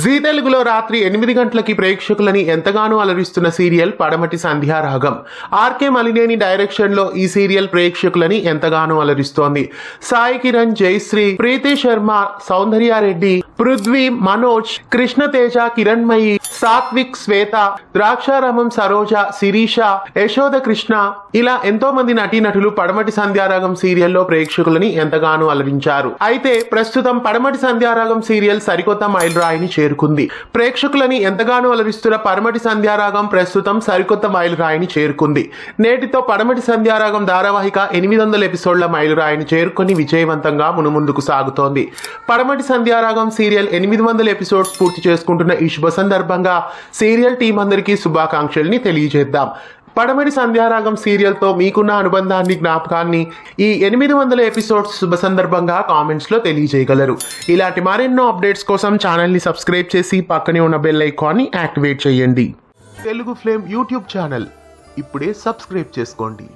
G తెలుగులో రాత్రి 8 గంటలకి ప్రేక్షకులని ఎంతగానో అలరిస్తున్న సీరియల్ పడమటి సంధ్యారాగం. ఆర్కే మలినేని డైరెక్షన్ లో ఈ సీరియల్ ప్రేక్షకులని ఎంతగానో అలరిస్తోంది. సాయి కిరణ్, జయశ్రీ, ప్రీతి శర్మ, సౌందర్యారెడ్డి, పృథ్వీ, మనోజ్, కృష్ణతేజ, కిరణ్మయి, సాత్విక్, శ్వేత, ద్రాక్షారామం, సరోజ, శిరీష, యశోద కృష్ణ ఇలా ఎంతో మంది నటీనటులు పడమటి సంధ్యారాగం సీరియల్లో ప్రేక్షకులని ఎంతగానో అలరించారు. అయితే ప్రస్తుతం పడమటి సంధ్యారాగం సీరియల్ సరికొత్త మైలురాయిని చేరుకుంది. ప్రేక్షకులని ఎంతగానో అలరిస్తున్న పడమటి సంధ్యారాగం ప్రస్తుతం సరికొత్త మైలురాయిని చేరుకుంది. నేటితో పడమటి సంధ్యారాగం ధారావాహిక 800 ఎపిసోడ్ల మైలురాయిని చేరుకొని విజయవంతంగా మునుముందుకు సాగుతోంది. పడమటి సంధ్యారాగం సీరియల్ 800 ఎపిసోడ్స్ పూర్తి చేసుకుంటున్న ఈ శుభ సందర్భంగా సీరియల్ టీం అందరికీ శుభాకాంక్షల్ని తెలియజేద్దాం. పడమటి సంధ్యారాగం సీరియల్తో మీకున్న అనుబంధాన్ని, జ్ఞాపకాన్ని ఈ 800 ఎపిసోడ్స్ శుభ సందర్భంగా కామెంట్స్లో తెలియజేయగలరు. ఇలాంటి మరెన్నో అప్డేట్స్ కోసం ఛానల్ని సబ్స్క్రైబ్ చేసి పక్కనే ఉన్న బెల్ ఐకాన్ని యాక్టివేట్ చేయండి. తెలుగు ఫ్లేమ్ యూట్యూబ్ ఛానల్ ఇప్పుడే సబ్స్క్రైబ్ చేసుకోండి.